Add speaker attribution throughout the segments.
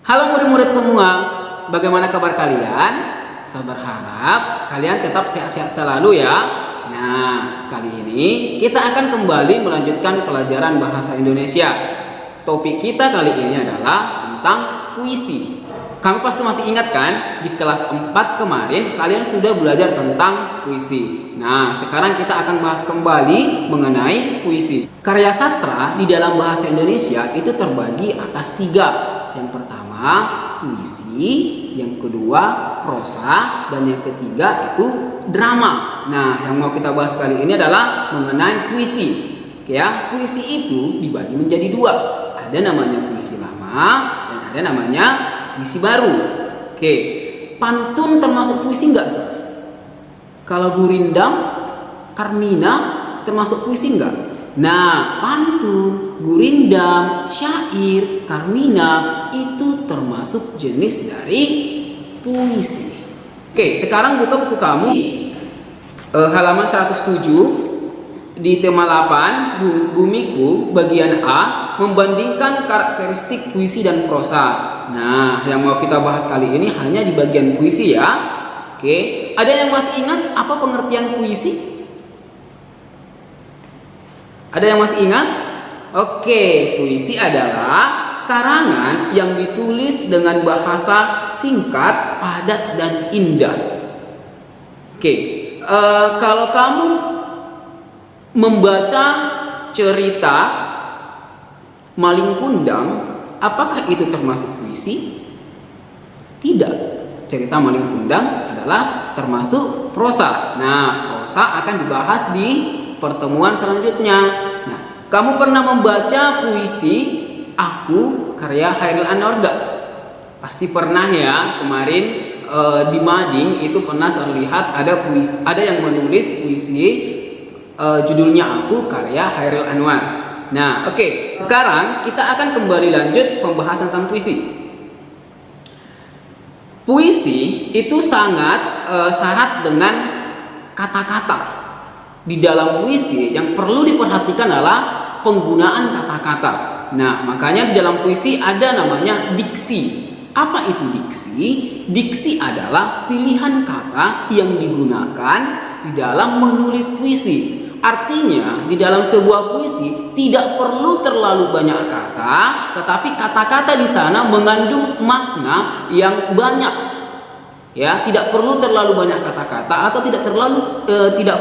Speaker 1: Halo murid-murid semua, bagaimana kabar kalian? Saya berharap kalian tetap sehat-sehat selalu ya. Nah, kali ini kita akan kembali melanjutkan pelajaran bahasa Indonesia. Topik kita kali ini adalah tentang puisi. Kamu pasti masih ingat kan? Di kelas 4 kemarin kalian sudah belajar tentang puisi. Nah, sekarang kita akan bahas kembali mengenai puisi. Karya sastra di dalam bahasa Indonesia itu terbagi atas 3. Yang pertama puisi, yang kedua prosa, dan yang ketiga itu drama. Nah, yang mau kita bahas kali ini adalah mengenai puisi. Oke ya, puisi itu dibagi menjadi 2. Ada namanya puisi lama dan ada namanya puisi baru. Oke, pantun termasuk puisi enggak sih? Kalau gurindam, Karmina termasuk puisi enggak? Nah, pantun, gurindam, syair, karmina itu termasuk jenis dari puisi. Oke, sekarang buka buku kamu halaman 107 di tema 8 Bumiku bagian A, membandingkan karakteristik puisi dan prosa. Nah, yang mau kita bahas kali ini hanya di bagian puisi ya. Oke, ada yang masih ingat apa pengertian puisi? Ada yang masih ingat? Oke, puisi adalah karangan yang ditulis dengan bahasa singkat, padat, dan indah. Oke, kalau kamu membaca cerita Malin Kundang, apakah itu termasuk puisi? Tidak. Cerita Malin Kundang adalah termasuk prosa. Nah, prosa akan dibahas di pertemuan selanjutnya. Nah, kamu pernah membaca puisi Aku karya Chairil Anwar enggak? Pasti pernah ya. Kemarin di Mading itu pernah saya lihat ada puisi, ada yang menulis puisi judulnya Aku karya Chairil Anwar. Nah, oke. Sekarang kita akan kembali lanjut pembahasan tentang puisi. Puisi itu sangat syarat dengan kata-kata. Di dalam puisi yang perlu diperhatikan adalah penggunaan kata-kata. Nah, makanya di dalam puisi ada namanya diksi. Apa itu diksi? Diksi adalah pilihan kata yang digunakan di dalam menulis puisi. Artinya, di dalam sebuah puisi tidak perlu terlalu banyak kata, tetapi kata-kata di sana mengandung makna yang banyak. Ya, tidak perlu terlalu banyak kata-kata atau tidak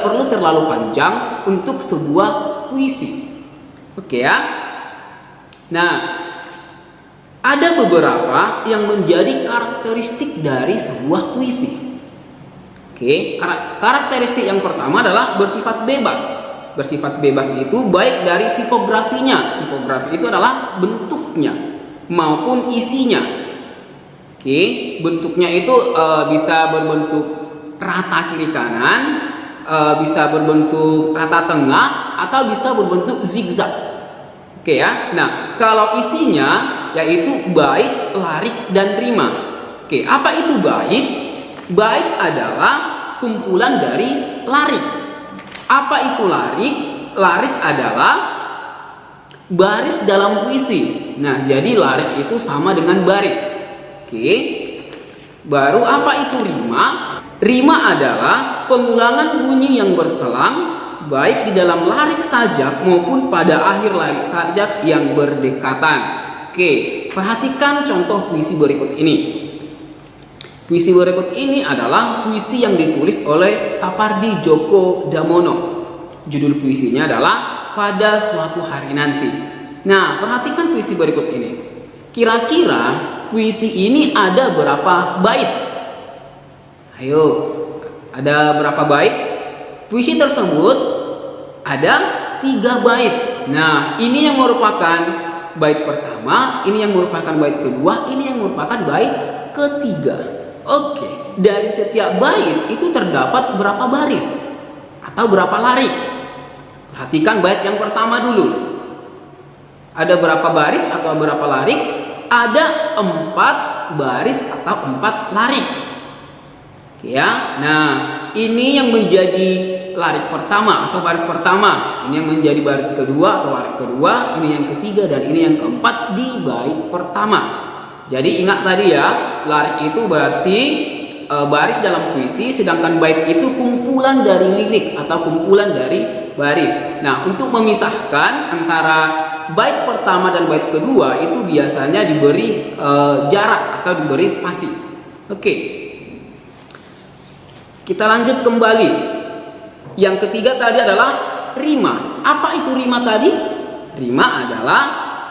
Speaker 1: perlu terlalu panjang untuk sebuah puisi. Oke ya. Nah, ada beberapa yang menjadi karakteristik dari sebuah puisi. Oke, karakteristik yang pertama adalah bersifat bebas. Bersifat bebas itu baik dari tipografinya. Tipografi itu adalah bentuknya maupun isinya. Oke, bentuknya itu bisa berbentuk rata kiri kanan, bisa berbentuk rata tengah, atau bisa berbentuk zigzag. Oke ya. Nah, kalau isinya yaitu bait, larik, dan rima. Oke, apa itu bait? Bait adalah kumpulan dari larik. Apa itu larik? Larik adalah baris dalam puisi. Nah, jadi larik itu sama dengan baris. Oke, baru apa itu rima? Rima adalah pengulangan bunyi yang berselang baik di dalam larik sajak maupun pada akhir larik sajak yang berdekatan. Oke, perhatikan contoh puisi berikut ini. Puisi berikut ini adalah puisi yang ditulis oleh Sapardi Djoko Damono. Judul puisinya adalah Pada Suatu Hari Nanti. Nah, perhatikan puisi berikut ini. Kira-kira puisi ini ada berapa bait? Ayo, ada berapa bait? Puisi tersebut ada 3 bait. Nah, ini yang merupakan bait pertama, ini yang merupakan bait kedua, ini yang merupakan bait ketiga. Oke, dari setiap bait itu terdapat berapa baris atau berapa larik? Perhatikan bait yang pertama dulu. Ada berapa baris atau berapa larik? Ada 4 baris atau 4 larik. Ya, nah ini yang menjadi larik pertama atau baris pertama. Ini yang menjadi baris kedua atau larik kedua. Ini yang ketiga dan ini yang keempat di bait pertama. Jadi ingat tadi ya, larik itu berarti baris dalam puisi, sedangkan bait itu kumpulan dari lirik atau kumpulan dari baris. Nah, untuk memisahkan antara bait pertama dan bait kedua itu biasanya diberi jarak atau diberi spasi. Oke. Kita lanjut kembali. Yang ketiga tadi adalah rima. Apa itu rima tadi? Rima adalah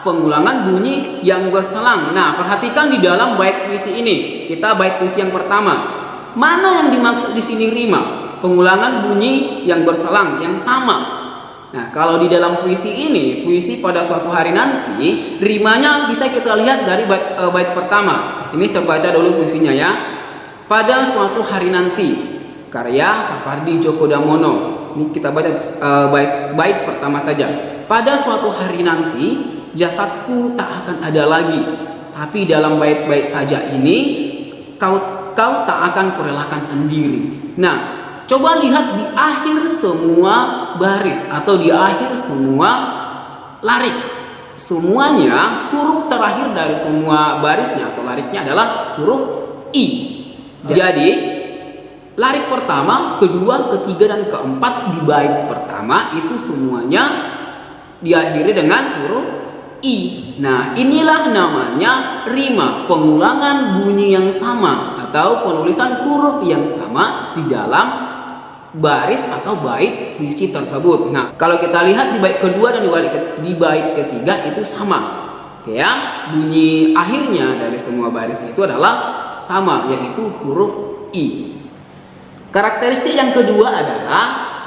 Speaker 1: pengulangan bunyi yang berselang. Nah, perhatikan di dalam bait puisi ini. Kita bait puisi yang pertama. Mana yang dimaksud di sini rima? Pengulangan bunyi yang berselang, yang sama. Nah, kalau di dalam puisi ini, puisi pada suatu hari nanti, rimanya bisa kita lihat dari bait pertama. Ini saya baca dulu puisinya ya. Pada suatu hari nanti, karya Sapardi Djoko Damono. Ini kita baca bait pertama saja. Pada suatu hari nanti, jasadku tak akan ada lagi, tapi dalam bait-bait saja ini kau tak akan kurelakan sendiri. Nah, coba lihat di akhir semua baris atau di akhir semua larik, semuanya huruf terakhir dari semua barisnya atau lariknya adalah huruf I. Jadi larik pertama, kedua, ketiga, dan keempat di bait pertama itu semuanya diakhiri dengan huruf I. Nah, inilah namanya rima, pengulangan bunyi yang sama atau penulisan huruf yang sama di dalam baris atau bait puisi tersebut. Nah, kalau kita lihat di bait kedua dan di bait ketiga itu sama. Oke ya, bunyi akhirnya dari semua baris itu adalah sama, yaitu huruf I. Karakteristik yang kedua adalah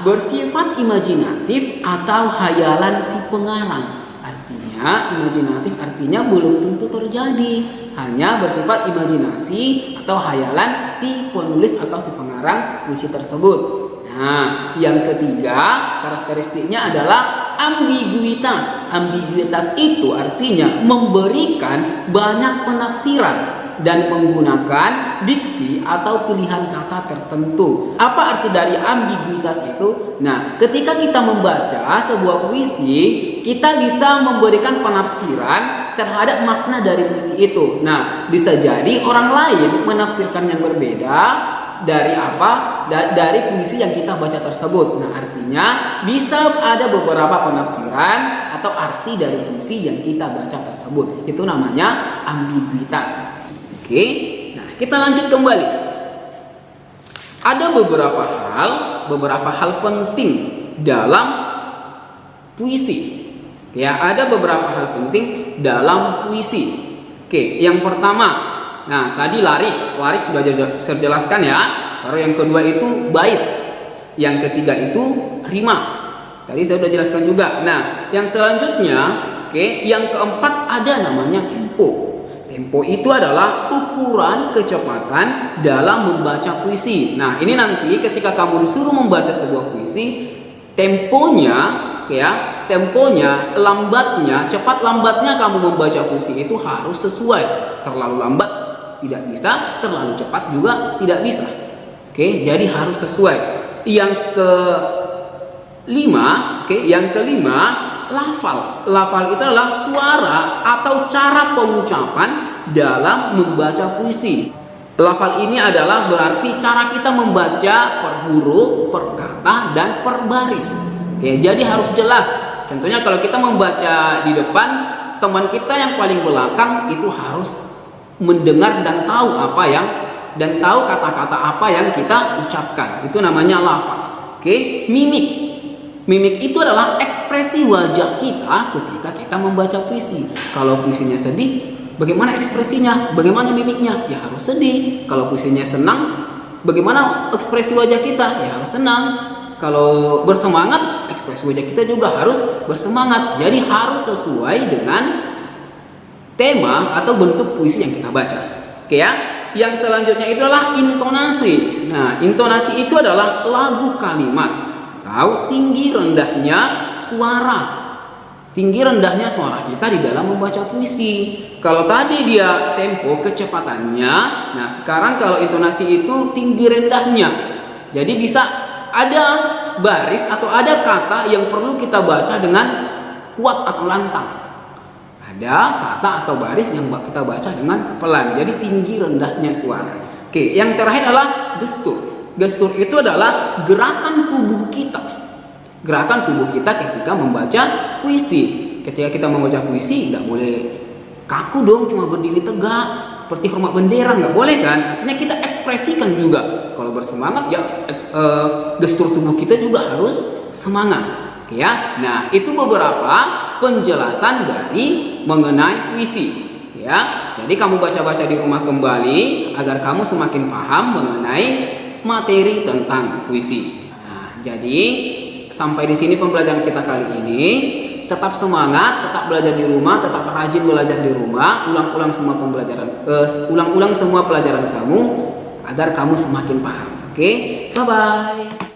Speaker 1: bersifat imajinatif atau hayalan si pengarang. Artinya, imajinatif artinya belum tentu terjadi, hanya bersifat imajinasi atau hayalan si penulis atau si pengarang puisi tersebut. Nah, yang ketiga karakteristiknya adalah ambiguitas. Ambiguitas itu artinya memberikan banyak penafsiran dan menggunakan diksi atau pilihan kata tertentu. Apa arti dari ambiguitas itu? Nah, ketika kita membaca sebuah puisi, kita bisa memberikan penafsiran terhadap makna dari puisi itu. Nah, bisa jadi orang lain menafsirkan yang berbeda dari apa? Dari puisi yang kita baca tersebut. Nah, artinya bisa ada beberapa penafsiran atau arti dari puisi yang kita baca tersebut. Itu namanya ambiguitas. Oke, nah kita lanjut kembali. Ada beberapa hal penting dalam puisi. Ya, ada beberapa hal penting dalam puisi. Oke, yang pertama, nah tadi larik sudah saya jelaskan ya. Lalu yang kedua itu bait, yang ketiga itu rima. Tadi saya sudah jelaskan juga. Nah, yang selanjutnya, oke, yang keempat ada namanya tempo. Tempo itu adalah ukuran kecepatan dalam membaca puisi. Nah, ini nanti ketika kamu disuruh membaca sebuah puisi, temponya, lambatnya, cepat lambatnya kamu membaca puisi itu harus sesuai. Terlalu lambat tidak bisa, terlalu cepat juga tidak bisa. Oke, jadi harus sesuai. Yang kelima, lafal. Lafal itu adalah suara atau cara pengucapan dalam membaca puisi. Lafal ini adalah berarti cara kita membaca per huruf, per kata, dan per baris. Oke, jadi harus jelas. Contohnya kalau kita membaca di depan, teman kita yang paling belakang itu harus mendengar dan tahu kata-kata apa yang kita ucapkan. Itu namanya lafal. Oke, mimik. Mimik itu adalah ekspresi wajah kita ketika kita membaca puisi. Kalau puisinya sedih, bagaimana ekspresinya? Bagaimana mimiknya? Ya harus sedih. Kalau puisinya senang, bagaimana ekspresi wajah kita? Ya harus senang. Kalau bersemangat, ekspresi wajah kita juga harus bersemangat. Jadi harus sesuai dengan tema atau bentuk puisi yang kita baca. Oke ya. Yang selanjutnya itu adalah intonasi. Nah, intonasi itu adalah lagu kalimat. Tahu tinggi rendahnya suara. Tinggi rendahnya suara kita di dalam membaca puisi. Kalau tadi dia tempo kecepatannya, nah sekarang kalau intonasi itu tinggi rendahnya. Jadi bisa ada baris atau ada kata yang perlu kita baca dengan kuat atau lantang. Nah, ada kata atau baris yang kita baca dengan pelan. Jadi tinggi rendahnya suara. Oke, yang terakhir adalah gestur. Gestur itu adalah gerakan tubuh kita. Gerakan tubuh kita ketika membaca puisi. Ketika kita membaca puisi nggak boleh kaku dong, cuma berdiri tegak seperti hormat bendera, nggak boleh kan? Artinya kita ekspresikan juga. Kalau bersemangat ya gestur tubuh kita juga harus semangat. Oke ya. Nah, itu beberapa penjelasan dari mengenai puisi. Ya. Jadi kamu baca-baca di rumah kembali agar kamu semakin paham mengenai materi tentang puisi. Nah, jadi sampai di sini pembelajaran kita kali ini. Tetap semangat, tetap belajar di rumah, tetap rajin belajar di rumah, ulang-ulang semua ulang-ulang semua pelajaran kamu agar kamu semakin paham. Oke, bye bye.